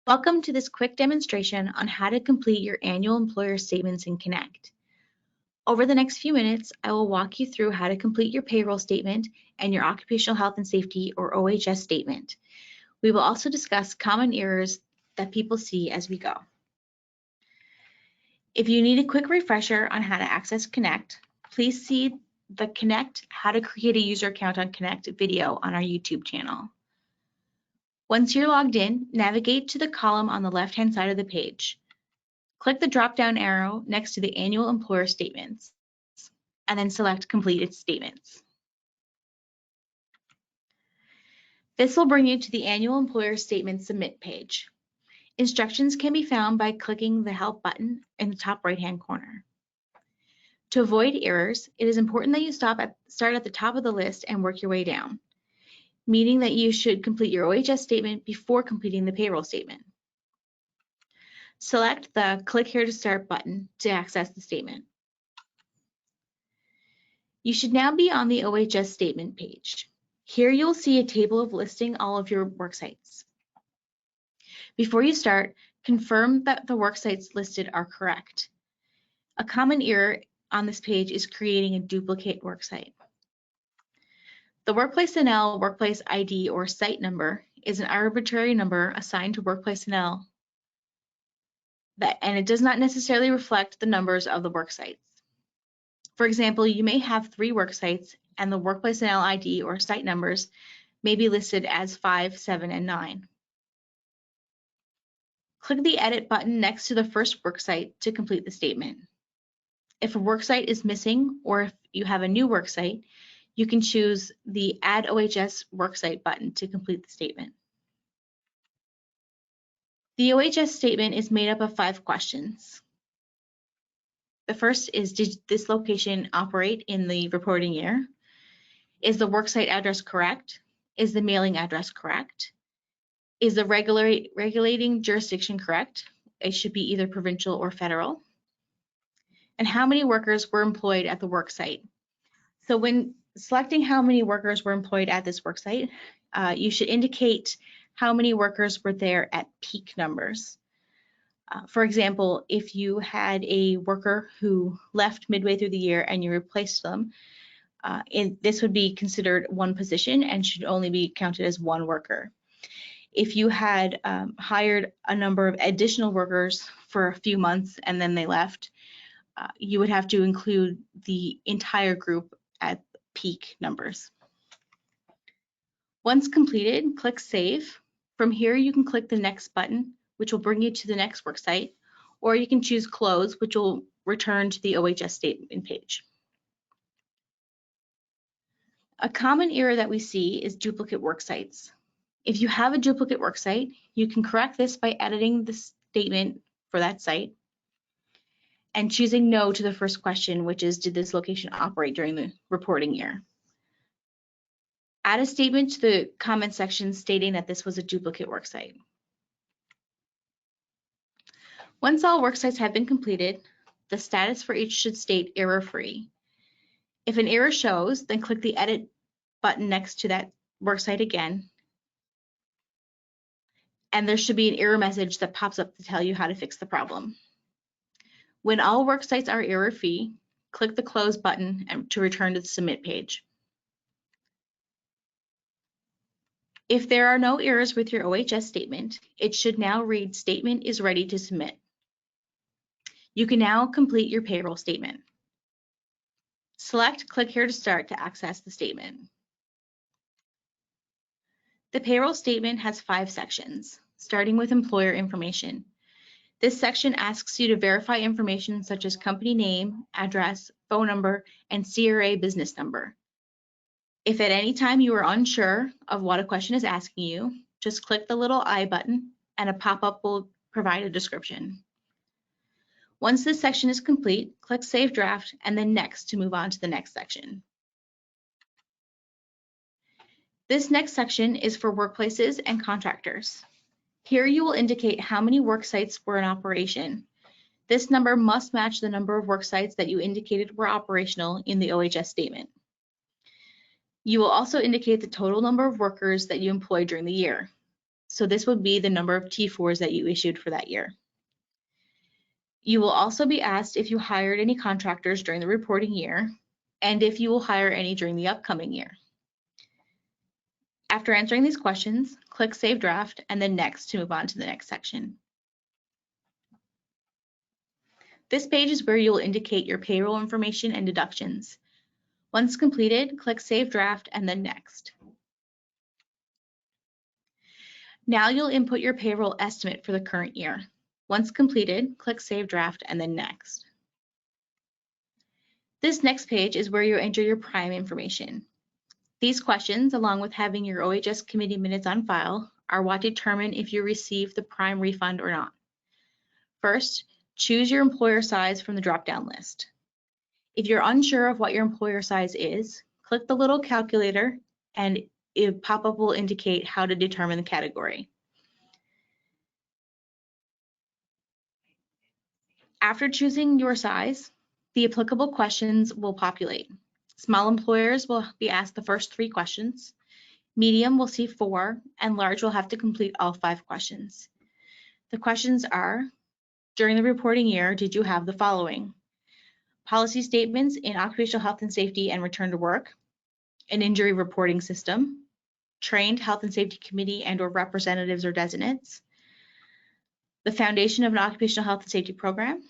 Welcome to this quick demonstration on how to complete your annual employer statements in Connect. Over the next few minutes, I will walk you through how to complete your payroll statement and your occupational health and safety or OHS statement. We will also discuss common errors that people see as we go. If you need a quick refresher on how to access Connect, please see the Connect How to Create a User Account on Connect video on our YouTube channel. Once you're logged in, navigate to the column on the left-hand side of the page. Click the drop-down arrow next to the Annual Employer Statements, and then select Completed Statements. This will bring you to the Annual Employer Statement Submit page. Instructions can be found by clicking the Help button in the top right-hand corner. To avoid errors, it is important that you start at the top of the list and work your way down, meaning that you should complete your OHS statement before completing the payroll statement. Select the Click Here to Start button to access the statement. You should now be on the OHS statement page. Here you'll see a table of listing all of your worksites. Before you start, confirm that the worksites listed are correct. A common error on this page is creating a duplicate worksite. The Workplace NL Workplace ID or site number is an arbitrary number assigned to Workplace NL, and it does not necessarily reflect the numbers of the worksites. For example, you may have 3 worksites and the Workplace NL ID or site numbers may be listed as 5, 7, and 9. Click the Edit button next to the first worksite to complete the statement. If a worksite is missing or if you have a new worksite, you can choose the Add OHS Worksite button to complete the statement. The OHS statement is made up of 5 questions. The first is, did this location operate in the reporting year? Is the worksite address correct? Is the mailing address correct? Is the regulating jurisdiction correct? It should be either provincial or federal. And how many workers were employed at the worksite? So when selecting how many workers were employed at this worksite, you should indicate how many workers were there at peak numbers. For example, if you had a worker who left midway through the year and you replaced them, this would be considered one position and should only be counted as one worker. If you had hired a number of additional workers for a few months and then they left, you would have to include the entire group at peak numbers. Once completed, click Save. From here, you can click the Next button, which will bring you to the next worksite, or you can choose Close, which will return to the OHS statement page. A common error that we see is duplicate worksites. If you have a duplicate worksite, you can correct this by editing the statement for that site and choosing No to the first question, which is, did this location operate during the reporting year? Add a statement to the comment section stating that this was a duplicate worksite. Once all worksites have been completed, the status for each should state error-free. If an error shows, then click the Edit button next to that worksite again, and there should be an error message that pops up to tell you how to fix the problem. When all worksites are error-free, click the Close button to return to the Submit page. If there are no errors with your OHS statement, it should now read Statement is ready to submit. You can now complete your payroll statement. Select Click Here to Start to access the statement. The payroll statement has 5 sections, starting with employer information. This section asks you to verify information such as company name, address, phone number, and CRA business number. If at any time you are unsure of what a question is asking you, just click the little I button and a pop-up will provide a description. Once this section is complete, click Save Draft and then Next to move on to the next section. This next section is for workplaces and contractors. Here you will indicate how many worksites were in operation. This number must match the number of worksites that you indicated were operational in the OHS statement. You will also indicate the total number of workers that you employed during the year. So this would be the number of T4s that you issued for that year. You will also be asked if you hired any contractors during the reporting year and if you will hire any during the upcoming year. After answering these questions, click Save Draft and then Next to move on to the next section. This page is where you'll indicate your payroll information and deductions. Once completed, click Save Draft and then Next. Now you'll input your payroll estimate for the current year. Once completed, click Save Draft and then Next. This next page is where you enter your prime information. These questions, along with having your OHS committee minutes on file, are what determine if you receive the prime refund or not. First, choose your employer size from the drop-down list. If you're unsure of what your employer size is, click the little calculator and a pop-up will indicate how to determine the category. After choosing your size, the applicable questions will populate. Small employers will be asked the first 3 questions, medium will see 4, and large will have to complete all 5 questions. The questions are, during the reporting year, did you have the following? Policy statements in occupational health and safety and return to work, an injury reporting system, trained health and safety committee and/or representatives or designates, the foundation of an occupational health and safety program,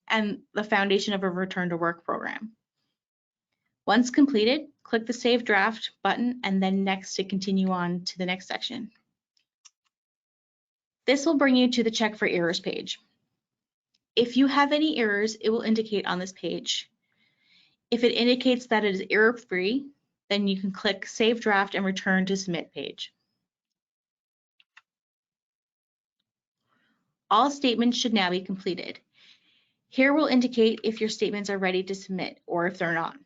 and the foundation of a return to work program. Once completed, click the Save Draft button and then Next to continue on to the next section. This will bring you to the Check for Errors page. If you have any errors, it will indicate on this page. If it indicates that it is error-free, then you can click Save Draft and Return to Submit page. All statements should now be completed. Here will indicate if your statements are ready to submit or if they're not.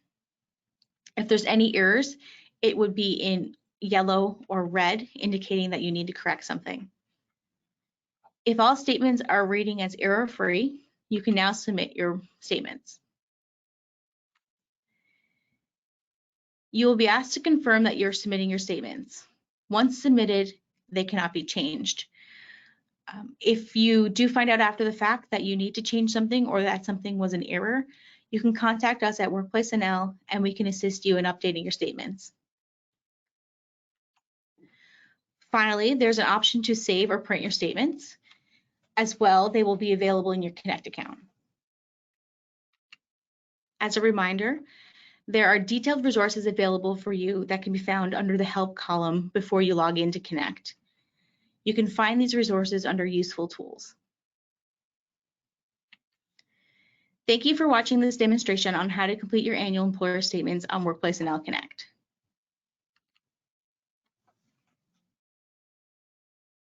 If there's any errors, it would be in yellow or red, indicating that you need to correct something. If all statements are reading as error-free, you can now submit your statements. You will be asked to confirm that you're submitting your statements. Once submitted, they cannot be changed. If you do find out after the fact that you need to change something or that something was an error, you can contact us at Workplace NL and we can assist you in updating your statements. Finally, there's an option to save or print your statements. As well, they will be available in your Connect account. As a reminder, there are detailed resources available for you that can be found under the Help column before you log into Connect. You can find these resources under Useful Tools. Thank you for watching this demonstration on how to complete your annual employer statements on Workplace NL Connect.